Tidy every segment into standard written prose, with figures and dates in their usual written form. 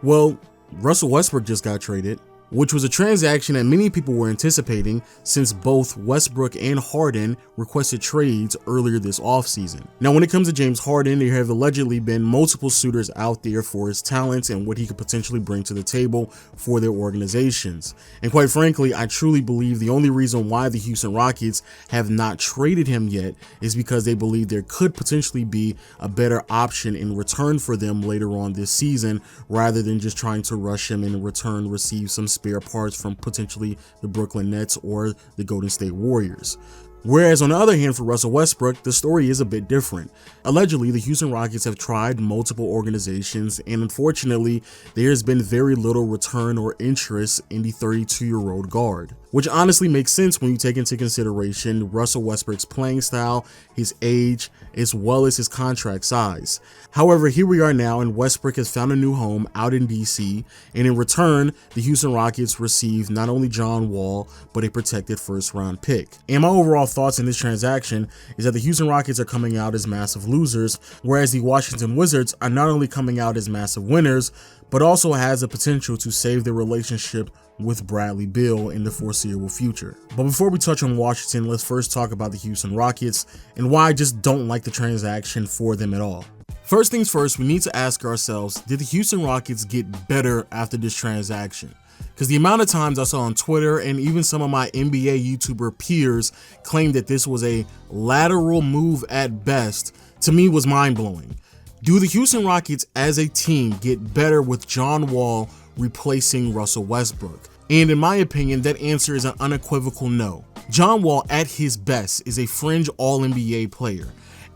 Well, Russell Westbrook just got traded, which was a transaction that many people were anticipating since both Westbrook and Harden requested trades earlier this offseason. Now, when it comes to James Harden, there have allegedly been multiple suitors out there for his talents and what he could potentially bring to the table for their organizations. And quite frankly, I truly believe the only reason why the Houston Rockets have not traded him yet is because they believe there could potentially be a better option in return for them later on this season, rather than just trying to rush him and in return receive some spare parts from potentially the Brooklyn Nets or the Golden State Warriors. Whereas on the other hand, for Russell Westbrook, the story is a bit different. Allegedly, the Houston Rockets have tried multiple organizations, and unfortunately, there has been very little return or interest in the 32-year-old guard, which honestly makes sense when you take into consideration Russell Westbrook's playing style, his age, as well as his contract size. However, here we are now, and Westbrook has found a new home out in DC, and in return, the Houston Rockets received not only John Wall, but a protected first-round pick. And my overall thoughts in this transaction is that the Houston Rockets are coming out as massive losers, whereas the Washington Wizards are not only coming out as massive winners, but also has the potential to save their relationship with Bradley Beal in the foreseeable future. But before we touch on Washington, let's first talk about the Houston Rockets and why I just don't like the transaction for them at all. First things first, we need to ask ourselves, did the Houston Rockets get better after this transaction? Because the amount of times I saw on Twitter and even some of my NBA YouTuber peers claim that this was a lateral move at best, to me was mind-blowing. Do the Houston Rockets as a team get better with John Wall replacing Russell Westbrook? And in my opinion, that answer is an unequivocal no. John Wall at his best is a fringe All-NBA player.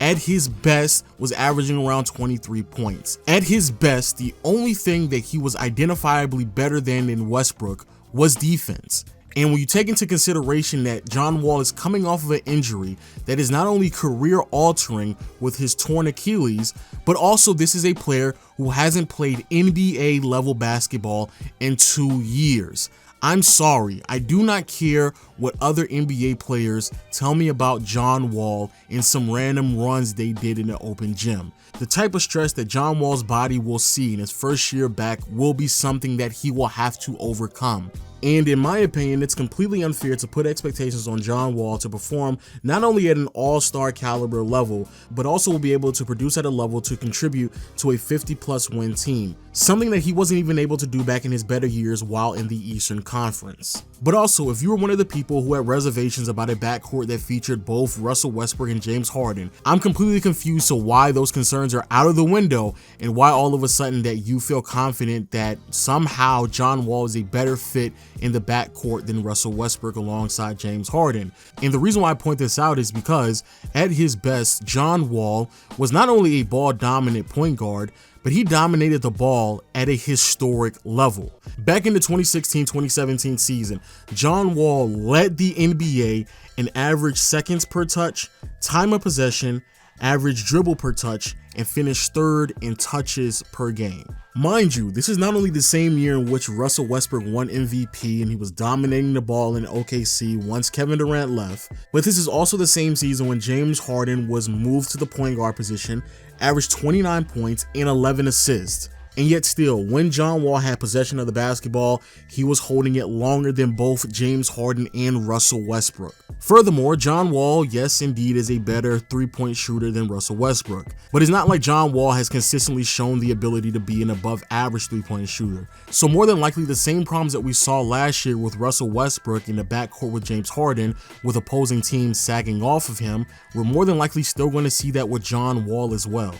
At his best was averaging around 23 points. At his best, the only thing that he was identifiably better than in Westbrook was defense. And when you take into consideration that John Wall is coming off of an injury that is not only career altering with his torn Achilles, but also this is a player who hasn't played NBA level basketball in 2 years. I'm sorry, I do not care what other NBA players tell me about John Wall and some random runs they did in the open gym. The type of stress that John Wall's body will see in his first year back will be something that he will have to overcome. And in my opinion, it's completely unfair to put expectations on John Wall to perform not only at an all-star caliber level, but also will be able to produce at a level to contribute to a 50-plus win team, something that he wasn't even able to do back in his better years while in the Eastern Conference. But also, if you were one of the people who had reservations about a backcourt that featured both Russell Westbrook and James Harden, I'm completely confused to why those concerns are out of the window and why all of a sudden that you feel confident that somehow John Wall is a better fit in the backcourt than Russell Westbrook alongside James Harden. And the reason why I point this out is because at his best, John Wall was not only a ball dominant point guard, but he dominated the ball at a historic level. Back in the 2016-2017 season, John Wall led the NBA in average seconds per touch, time of possession, average dribble per touch, and finished third in touches per game. Mind you, this is not only the same year in which Russell Westbrook won MVP and he was dominating the ball in OKC once Kevin Durant left, but this is also the same season when James Harden was moved to the point guard position, averaged 29 points and 11 assists. And yet still, when John Wall had possession of the basketball, he was holding it longer than both James Harden and Russell Westbrook. Furthermore, John Wall, yes indeed, is a better three-point shooter than Russell Westbrook. But it's not like John Wall has consistently shown the ability to be an above-average three-point shooter. So more than likely, the same problems that we saw last year with Russell Westbrook in the backcourt with James Harden, with opposing teams sagging off of him, we're more than likely still going to see that with John Wall as well.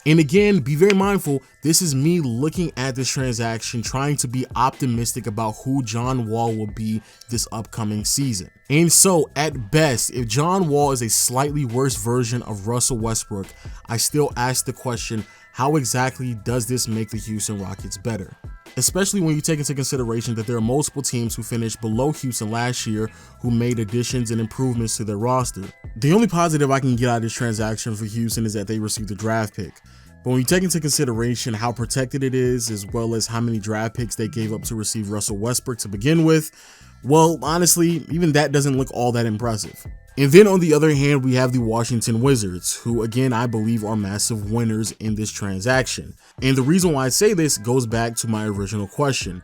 And again, be very mindful, this is me looking at this transaction, trying to be optimistic about who John Wall will be this upcoming season. And so, at best, if John Wall is a slightly worse version of Russell Westbrook, I still ask the question, how exactly does this make the Houston Rockets better? Especially when you take into consideration that there are multiple teams who finished below Houston last year who made additions and improvements to their roster. The only positive I can get out of this transaction for Houston is that they received a draft pick. But when you take into consideration how protected it is, as well as how many draft picks they gave up to receive Russell Westbrook to begin with, well, honestly, even that doesn't look all that impressive. And then on the other hand, we have the Washington Wizards, who again, I believe are massive winners in this transaction. And the reason why I say this goes back to my original question.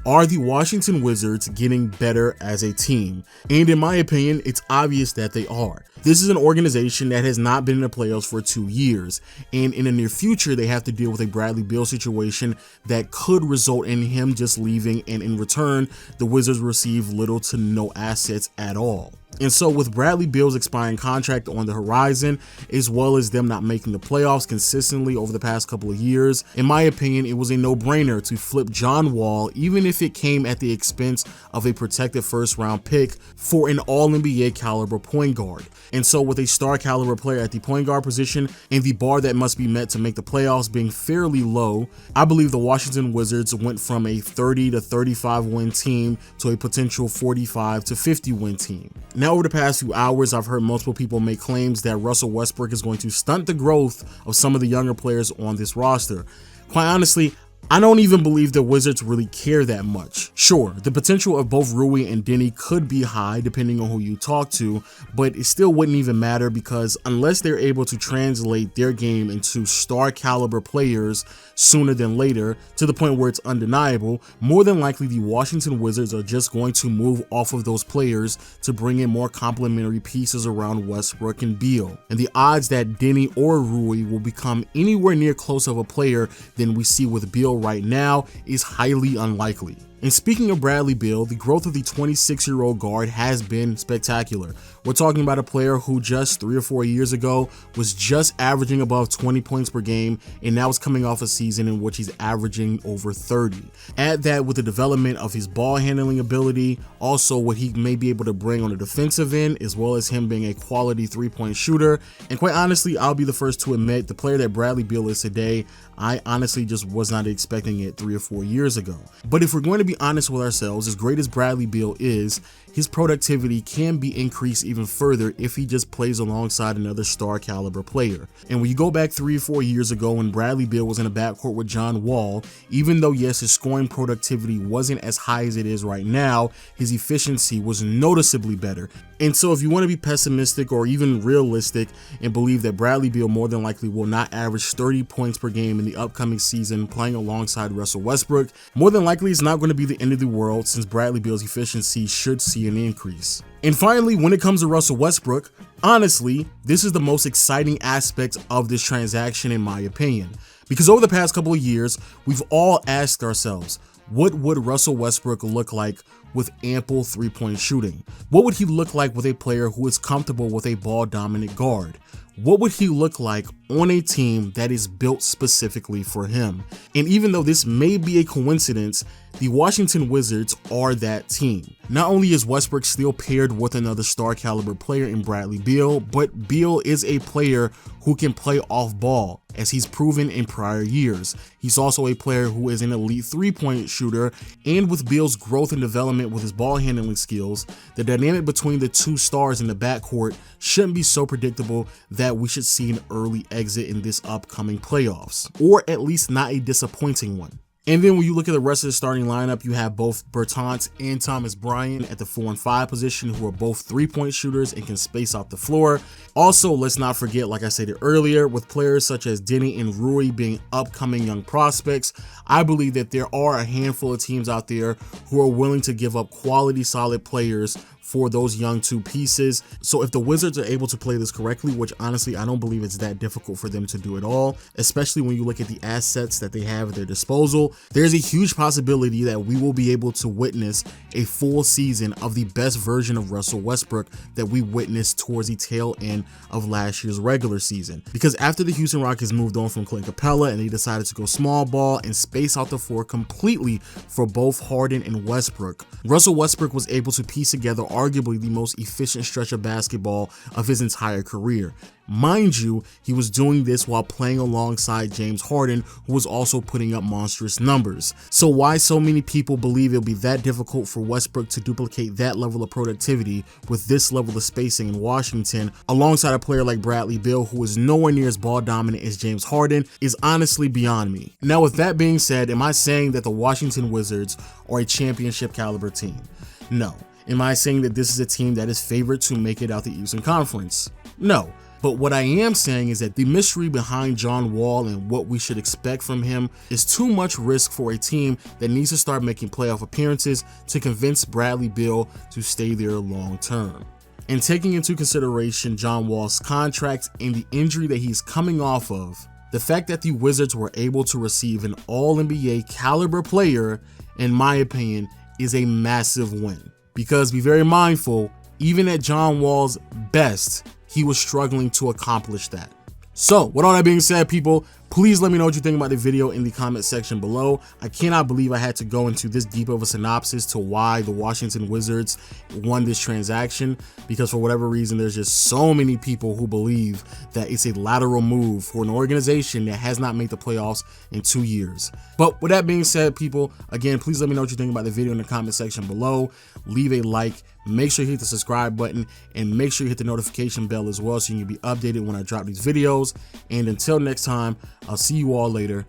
Are the Washington Wizards getting better as a team? And in my opinion, it's obvious that they are. This is an organization that has not been in the playoffs for 2 years, and in the near future, they have to deal with a Bradley Beal situation that could result in him just leaving, and in return, the Wizards receive little to no assets at all. And so with Bradley Beal's expiring contract on the horizon, as well as them not making the playoffs consistently over the past couple of years, in my opinion, it was a no-brainer to flip John Wall, even if it came at the expense of a protected first-round pick, for an all-NBA caliber point guard. And so with a star caliber player at the point guard position and the bar that must be met to make the playoffs being fairly low, I believe the Washington Wizards went from a 30 to 35 win team to a potential 45 to 50 win team. Now, over the past few hours, I've heard multiple people make claims that Russell Westbrook is going to stunt the growth of some of the younger players on this roster. Quite honestly, I don't even believe the Wizards really care that much. Sure, the potential of both Rui and Denny could be high depending on who you talk to, but it still wouldn't even matter because unless they're able to translate their game into star caliber players sooner than later, to the point where it's undeniable, more than likely the Washington Wizards are just going to move off of those players to bring in more complementary pieces around Westbrook and Beal. And the odds that Denny or Rui will become anywhere near close of a player than we see with Beal right now is highly unlikely. And speaking of Bradley Beal, the growth of the 26-year-old guard has been spectacular. We're talking about a player who just 3 or 4 years ago was just averaging above 20 points per game, and now is coming off a season in which he's averaging over 30. Add that with the development of his ball handling ability, also what he may be able to bring on the defensive end, as well as him being a quality three-point shooter. And quite honestly, I'll be the first to admit the player that Bradley Beal is today, I honestly just was not expecting it 3 or 4 years ago. But if we're going to be honest with ourselves, as great as Bradley Beal is, his productivity can be increased even further if he just plays alongside another star caliber player. And when you go back 3 or 4 years ago when Bradley Beal was in a backcourt with John Wall, even though yes, his scoring productivity wasn't as high as it is right now, his efficiency was noticeably better. And so if you want to be pessimistic or even realistic and believe that Bradley Beal more than likely will not average 30 points per game in the upcoming season playing alongside Russell Westbrook, more than likely it's not going to be the end of the world since Bradley Beal's efficiency should see an increase. And finally, when it comes to Russell Westbrook, honestly, this is the most exciting aspect of this transaction in my opinion. Because over the past couple of years, we've all asked ourselves, what would Russell Westbrook look like with ample three-point shooting? What would he look like with a player who is comfortable with a ball-dominant guard? What would he look like on a team that is built specifically for him? And even though this may be a coincidence, the Washington Wizards are that team. Not only is Westbrook still paired with another star caliber player in Bradley Beal, but Beal is a player who can play off ball, as he's proven in prior years. He's also a player who is an elite three-point shooter, and with Beal's growth and development with his ball handling skills, the dynamic between the two stars in the backcourt shouldn't be so predictable that we should see an early exit in this upcoming playoffs, or at least not a disappointing one. And then when you look at the rest of the starting lineup, you have both Bertans and Thomas Bryant at the 4 and 5 position, who are both three-point shooters and can space out the floor. Also, let's not forget, like I said earlier, with players such as Denny and Rui being upcoming young prospects, I believe that there are a handful of teams out there who are willing to give up quality, solid players for those young two pieces. So if the Wizards are able to play this correctly, which honestly I don't believe it's that difficult for them to do at all, especially when you look at the assets that they have at their disposal, there's a huge possibility that we will be able to witness a full season of the best version of Russell Westbrook that we witnessed towards the tail end of last year's regular season. Because after the Houston Rockets moved on from Clint Capella and they decided to go small ball and space out the floor completely for both Harden and Westbrook, Russell Westbrook was able to piece together arguably the most efficient stretch of basketball of his entire career. Mind you, he was doing this while playing alongside James Harden, who was also putting up monstrous numbers. So why so many people believe it'll be that difficult for Westbrook to duplicate that level of productivity with this level of spacing in Washington, alongside a player like Bradley Beal, who is nowhere near as ball dominant as James Harden, is honestly beyond me. Now, with that being said, am I saying that the Washington Wizards are a championship caliber team? No. Am I saying that this is a team that is favored to make it out the Eastern Conference? No. But what I am saying is that the mystery behind John Wall and what we should expect from him is too much risk for a team that needs to start making playoff appearances to convince Bradley Beal to stay there long term. And taking into consideration John Wall's contract and the injury that he's coming off of, the fact that the Wizards were able to receive an All-NBA caliber player, in my opinion, is a massive win. Because be very mindful, even at John Wall's best, he was struggling to accomplish that. So, with all that being said, people, please let me know what you think about the video in the comment section below. I cannot believe I had to go into this deep of a synopsis to why the Washington Wizards won this transaction, because for whatever reason, there's just so many people who believe that it's a lateral move for an organization that has not made the playoffs in 2 years. But with that being said, people, again, please let me know what you think about the video in the comment section below. Leave a like, make sure you hit the subscribe button, and make sure you hit the notification bell as well so you can be updated when I drop these videos. And until next time, I'll see you all later.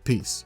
Peace.